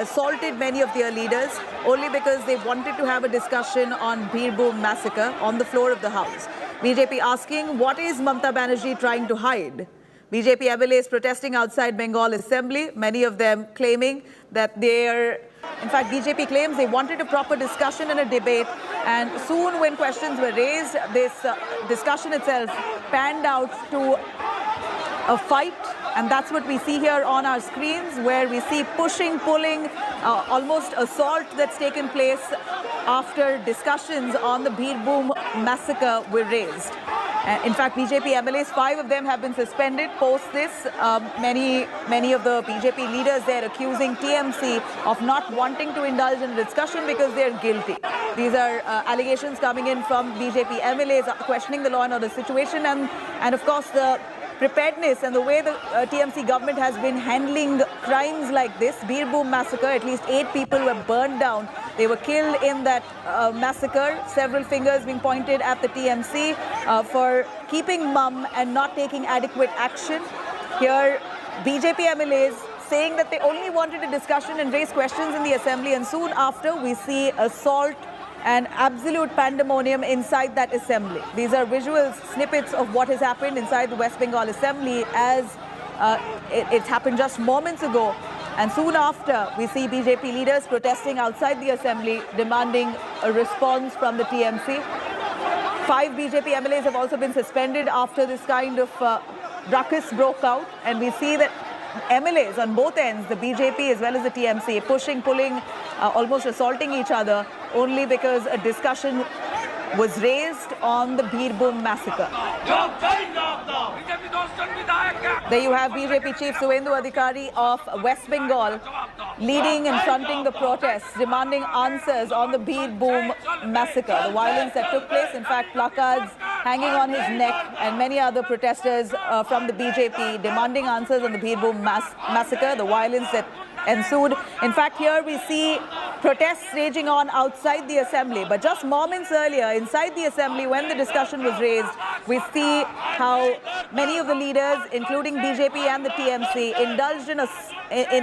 assaulted many of their leaders only because they wanted to have a discussion on Birbhum massacre on the floor of the House. BJP asking, what is Mamata Banerjee trying to hide? BJP MLAs protesting outside Bengal Assembly, many of them claiming that in fact, BJP claims they wanted a proper discussion and a debate, and soon when questions were raised, this discussion itself panned out to a fight, and that's what we see here on our screens, where we see pushing, pulling, almost assault that's taken place after discussions on the Birbhum massacre were raised. In fact, BJP MLAs, 5 of them have been suspended post this. Many of the BJP leaders there accusing TMC of not wanting to indulge in a discussion because they're guilty. These are allegations coming in from BJP MLAs questioning the law and order situation, and of course the preparedness and the way the TMC government has been handling crimes like this. Birbhum massacre, at least 8 people were burned down. They were killed in that massacre. Several fingers being pointed at the TMC for keeping mum and not taking adequate action. Here, BJP MLAs saying that they only wanted a discussion and raise questions in the assembly, and soon after we see assault and absolute pandemonium inside that assembly. These are visual snippets of what has happened inside the West Bengal Assembly as it happened just moments ago. And soon after, we see BJP leaders protesting outside the assembly, demanding a response from the TMC. 5 BJP MLAs have also been suspended after this kind of ruckus broke out. And we see that MLAs on both ends, the BJP as well as the TMC, pushing, pulling, almost assaulting each other only because a discussion was raised on the Birbhum massacre. There you have BJP Chief Suvendu Adhikari of West Bengal leading and fronting the protests, demanding answers on the Birbhum massacre, the violence that took place. In fact, placards hanging on his neck, and many other protesters from the BJP demanding answers on the Birbhum massacre, the violence that ensued. In fact, here we see protests raging on outside the assembly. But just moments earlier, inside the assembly, when the discussion was raised, we see how many of the leaders, including BJP and the TMC, indulged in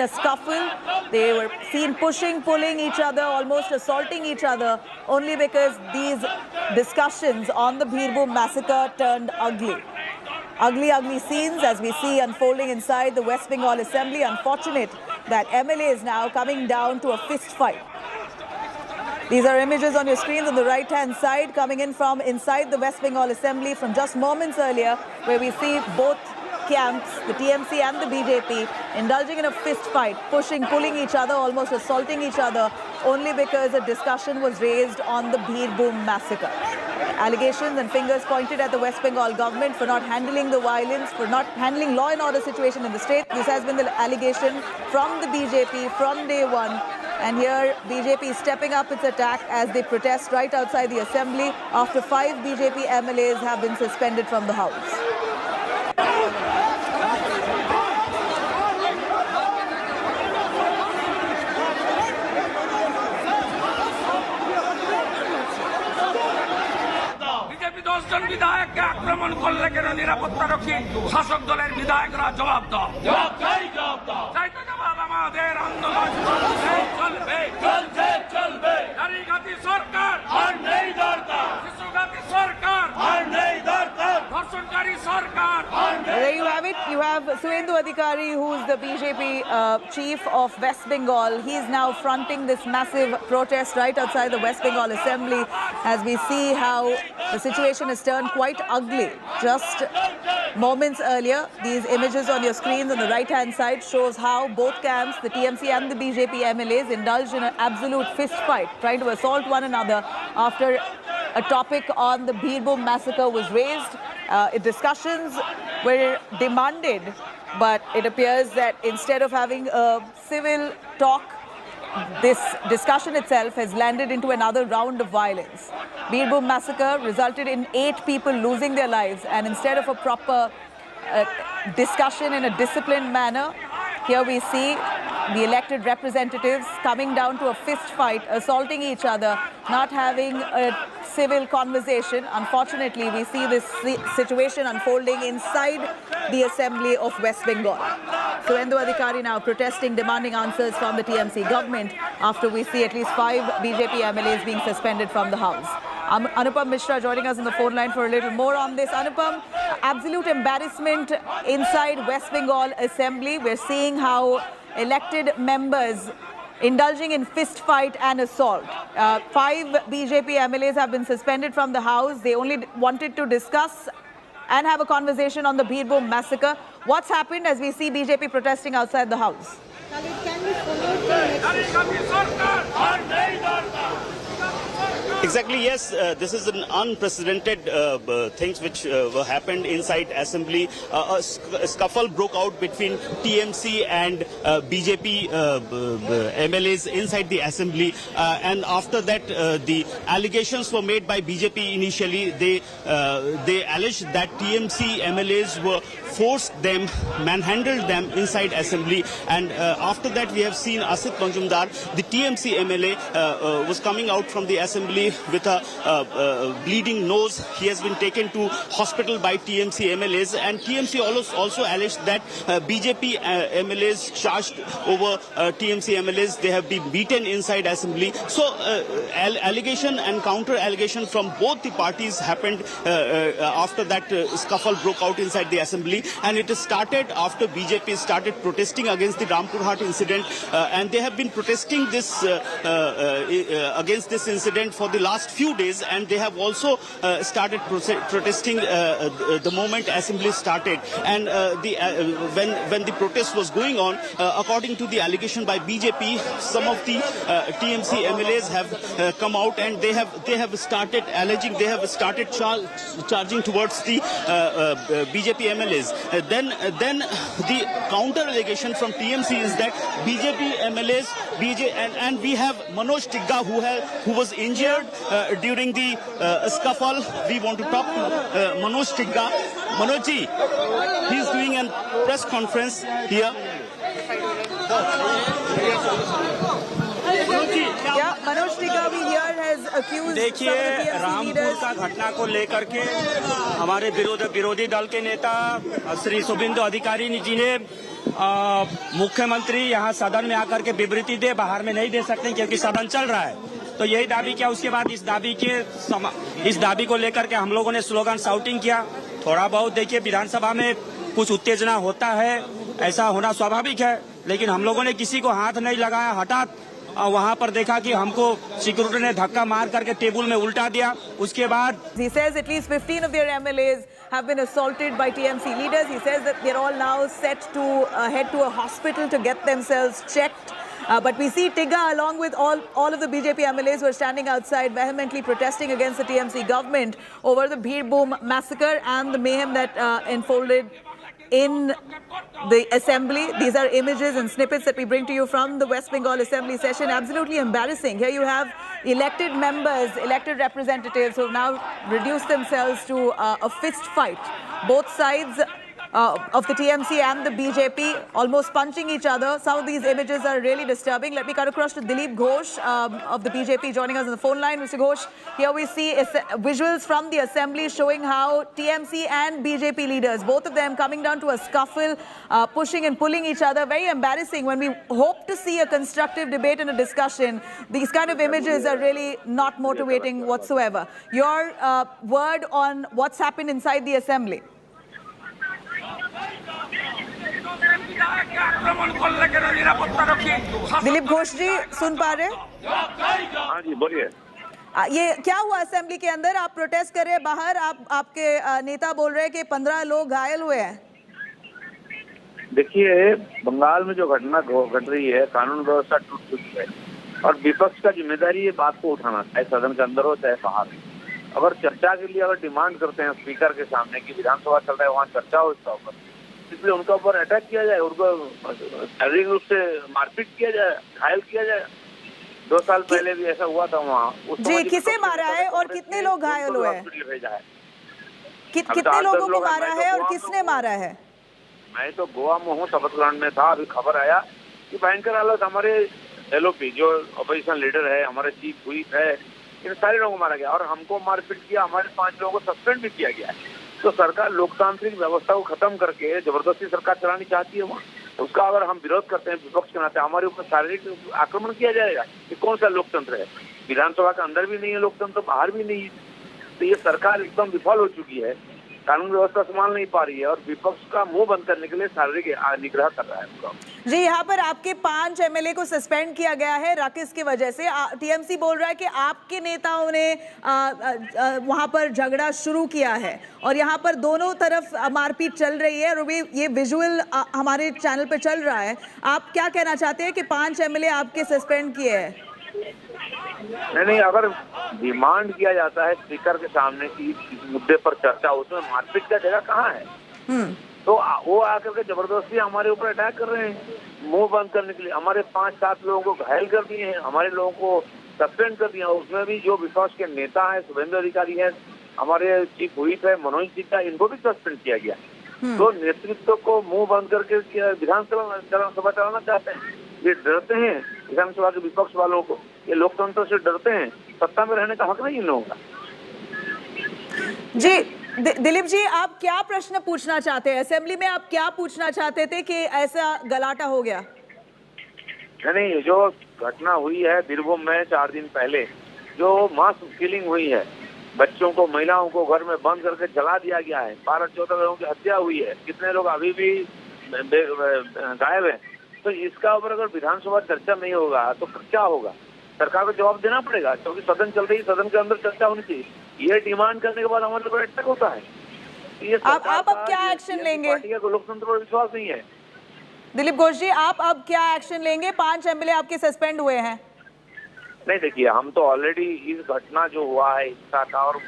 a scuffle. They were seen pushing, pulling each other, almost assaulting each other, only because these discussions on the Birbhum massacre turned ugly. Ugly scenes as we see unfolding inside the West Bengal Assembly. Unfortunate that MLA is now coming down to a fist fight. These are images on your screens on the right-hand side coming in from inside the West Bengal Assembly from just moments earlier, where we see both camps, the TMC and the BJP, indulging in a fist fight, pushing, pulling each other, almost assaulting each other, only because a discussion was raised on the Birbhum massacre. Allegations and fingers pointed at the West Bengal government for not handling the violence, for not handling law and order situation in the state. This has been the allegation from the BJP from day one. And here, BJP is stepping up its attack as they protest right outside the assembly after 5 BJP MLAs have been suspended from the House. বিধায়ককে আক্রমণ করলে কেন নিরাপত্তারক্ষী শাসক দলের বিধায়করা জবাব দাও, জবাব দাও। চাইতে জবাব আমাদের আন্দোলন চলবে। নারীঘাতী সরকার আর নেই দরকার, শিশুঘাতী সরকার আর নেই দরকার, ধর্ষণকারী সরকার। There you have it. You have Suvendu Adhikari, who is the BJP chief of West Bengal. He is now fronting this massive protest right outside the West Bengal Assembly as we see how the situation has turned quite ugly. Just moments earlier, these images on your screens on the right-hand side shows how both camps, the TMC and the BJP MLAs, indulged in an absolute fist fight, trying to assault one another after a topic on the Birbhum massacre was raised. Discussions were demanded, but it appears that instead of having a civil talk, this discussion itself has landed into another round of violence. Birbhum massacre resulted in 8 people losing their lives, and instead of a proper discussion in a disciplined manner, here we see the elected representatives coming down to a fist fight, assaulting each other, not having a civil conversation. Unfortunately, we see this situation unfolding inside the Assembly of West Bengal. Suvendu Adhikari now protesting, demanding answers from the TMC government after we see at least 5 BJP MLAs being suspended from the House. Anupam Mishra joining us on the phone line for a little more on this. Anupam, absolute embarrassment inside West Bengal Assembly. We're seeing how elected members indulging in fist fight and assault. 5 BJP MLAs have been suspended from the House. They only wanted to discuss and have a conversation on the Birbhum massacre. What's happened as we see BJP protesting outside the House? Exactly, yes. This is an unprecedented things which happened inside Assembly. A scuffle broke out between TMC and BJP MLAs inside the Assembly. And after that, the allegations were made by BJP initially. They alleged that TMC MLAs were forced them, manhandled them inside Assembly. And after that, we have seen Asit Majumdar, the TMC MLA, was coming out from the Assembly with a bleeding nose. He has been taken to hospital by TMC MLAs, and TMC also alleged that BJP MLAs charged over TMC MLAs. They have been beaten inside Assembly. So allegation and counter allegation from both the parties happened after that scuffle broke out inside the Assembly, and it started after BJP started protesting against the Rampurhat incident, and they have been protesting this against this incident for the last few days, and they have also started protesting the moment Assembly started. And when the protest was going on, according to the allegation by BJP, some of the TMC MLAs have come out, and they have started alleging, they have started charging towards the BJP MLAs. Then the counter allegation from TMC is that BJP MLAs, and we have Manoj Tigga who was injured during the scuffle. We want to talk to Manoj Tigga. Manoj ji, he is doing a press conference here. Yeah, Manoj Tigga we here has accused देखिए रामपुर का घटना को लेकर के हमारे विरोधी दल के नेता श्री शुभेंदु अधिकारी जी ने मुख्यमंत्री यहाँ सदन में आकर के विवृत्ति दे, बाहर में नहीं दे सकते क्योंकि सदन चल रहा है। तो यही दाबी किया। उसके बाद इस दाबी को लेकर के हम लोगों ने स्लोगन शाउटिंग किया। थोड़ा बहुत देखिए विधानसभा में कुछ उत्तेजना होता है, ऐसा होना स्वाभाविक है, लेकिन हम लोगों ने किसी को हाथ नहीं लगाया। हठात वहां पर देखा कि हमको सिक्योरिटी ने धक्का मार करके टेबल में उल्टा दिया। उसके बाद He says at least 15 of their MLAs have been assaulted by TMC leaders. He says that they're all now set to head to a hospital to get themselves checked. But we see Tigga along with all of the BJP MLAs who are standing outside vehemently protesting against the TMC government over the Birbhum massacre and the mayhem that unfolded in the Assembly. These are images and snippets that we bring to you from the West Bengal Assembly session. Absolutely embarrassing. Here you have elected members, elected representatives who have now reduced themselves to a fist fight. Both sides of the TMC and the BJP almost punching each other. Some of these images are really disturbing. Let me cut across to Dilip Ghosh of the BJP joining us on the phone line. Mr. Ghosh, here we see visuals from the Assembly showing how TMC and BJP leaders, both of them coming down to a scuffle, pushing and pulling each other. Very embarrassing. When we hope to see a constructive debate and a discussion, these kind of images are really not motivating whatsoever. Your word on what's happened inside the Assembly? Dilip Ghosh जी सुन पा रहे? हाँ जी बोलिए। ये क्या हुआ assembly के अंदर? आप प्रोटेस्ट कर रहे हैं बाहर, आपके नेता बोल रहे हैं कि 15 लोग घायल हुए हैं। देखिए बंगाल में जो घटना घट रही है, कानून व्यवस्था टूट चुकी है और विपक्ष का जिम्मेदारी ये बात को उठाना, चाहे सदन के अंदर हो चाहे बाहर। अगर चर्चा के लिए अगर डिमांड करते हैं स्पीकर के सामने कि विधानसभा चल रहा है वहाँ चर्चा हो इसका ऊपर, इसलिए उनका ऊपर अटैक किया जाए, उनको शारीरिक रूप से मारपीट किया जाए, घायल किया जाए। 2 साल पहले भी ऐसा हुआ था वहाँ। जी, किसे मारा है और कितने लोग घायल हुए हैं? भेजा है। कितने लोगों को मारा है और किसने मारा है? मैं तो गोवा में हूँ, शपथ ग्रहण में था। अभी खबर आया कि भयंकर हालत, हमारे LOP जो अपोजिशन लीडर है, हमारे चीफ व्हिप है, इन सारे लोगों को मारा गया और हमको मारपीट किया। हमारे 5 लोगों को सस्पेंड भी किया गया है। तो सरकार लोकतांत्रिक व्यवस्था को खत्म करके जबरदस्ती सरकार चलानी चाहती है वहाँ। उसका अगर हम विरोध करते हैं विपक्ष के नाते, हमारे ऊपर शारीरिक आक्रमण किया जाएगा। ये कौन सा लोकतंत्र है? विधानसभा के अंदर भी नहीं है लोकतंत्र, बाहर भी नहीं है। तो ये सरकार एकदम विफल हो चुकी है, कानून व्यवस्था संभाल नहीं पा रही है और विपक्ष का मुंह बंद करने के लिए शारीरिक निग्रह कर रहा है पूरा। जी, यहाँ पर आपके 5 एमएलए को सस्पेंड किया गया है रकिस की वजह से। टीएमसी बोल रहा है कि आपके नेताओं ने वहां पर झगड़ा शुरू किया है और यहाँ पर दोनों तरफ मारपीट चल रही है और ये विजुअल हमारे चैनल पे चल रहा है। आप क्या कहना चाहते हैं कि 5 एमएलए आपके सस्पेंड किए हैं? नहीं, अगर डिमांड किया जाता है स्पीकर के सामने की इस मुद्दे पर चर्चा, उसमें मारपीट का जगह कहाँ है? तो वो आकर के जबरदस्ती हमारे ऊपर अटैक कर रहे हैं मुंह बंद करने के लिए। हमारे 5-7 लोगों को घायल कर दिए हैं, हमारे लोगों को सस्पेंड कर दिया। उसमें भी जो विपक्ष के नेता है, शुभेंदु अधिकारी है, हमारे चीफ व्हिप है मनोज टिग्गा, इनको भी सस्पेंड किया गया। तो नेतृत्व को मुंह बंद करके विधानसभा चलाना चाहते हैं। ये डरते हैं विधानसभा के विपक्ष वालों को, ये लोकतंत्र से डरते हैं। सत्ता में रहने का हक नहीं इन लोगों का। जी दिलीप जी, आप क्या प्रश्न पूछना चाहते हैं? असेंबली में आप क्या पूछना चाहते थे कि ऐसा गलाटा हो गया? नहीं, जो घटना हुई है बीरभूम में 4 दिन पहले, जो मास किलिंग हुई है, बच्चों को महिलाओं को घर में बंद करके जला दिया गया है, 12-14 लोगों की हत्या हुई है, कितने लोग अभी भी गायब है। तो इसका ऊपर अगर विधानसभा चर्चा नहीं होगा तो क्या होगा? सरकार को जवाब देना पड़ेगा, क्योंकि सदन चल रही है, सदन के अंदर चर्चा होनी चाहिए। ये डिमांड करने के बाद हमारे ऊपर अटैक होता है। ये आप अब क्या एक्शन लेंगे? लोकतंत्र पर विश्वास नहीं है। दिलीप घोष जी, आप अब क्या एक्शन लेंगे? 5 एमएलए आपके सस्पेंड हुए हैं। नहीं, देखिए, हम तो ऑलरेडी इस घटना जो हुआ है इसका था, और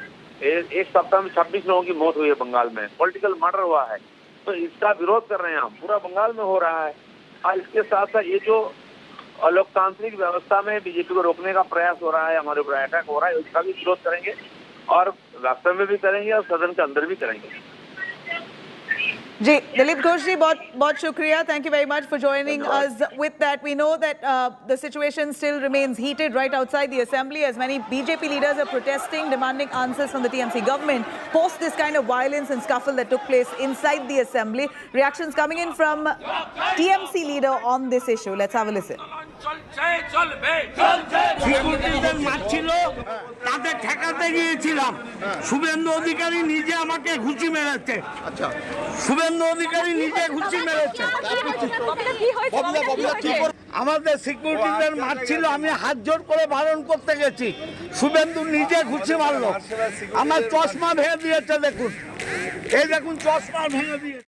एक सप्ताह में 26 लोगों की मौत हुई है बंगाल में, पॉलिटिकल मर्डर हुआ है, तो इसका विरोध कर रहे हैं हम। पूरा बंगाल में हो रहा है। और इसके साथ साथ ये जो लोकतांत्रिक व्यवस्था में बीजेपी को रोकने का प्रयास हो रहा है, हमारे ऊपर अटैक हो रहा है, उसका भी विरोध करेंगे और रास्ते में भी करेंगे और सदन के अंदर भी करेंगे। जी, दिलीप घोष जी, बहुत बहुत शुक्रिया. Thank you very much for joining us with that. We know that the situation still remains heated right outside the assembly as many BJP leaders are protesting, demanding answers from the TMC government post this kind of violence and scuffle that took place inside the assembly. Reactions coming in from TMC leader on this issue. Let's have a listen. সিকিউরিটিদের মারছিল, তাদের ঠেকাতে গিয়েছিলাম। শুভেন্দু অধিকারী নিজে আমাকে ঘুষি মেরেছে। আচ্ছা, শুভেন্দু অধিকারী নিজে ঘুষি মেরেছে। আমাদের সিকিউরিটিদের মারছিল, আমি হাত জোর করে বারণ করতে গেছি, শুভেন্দু নিজে ঘুষি মারলো। আমার চশমা ভেঙে দিয়েছে, দেখুন, এই দেখুন চশমা ভেঙে দিয়েছে।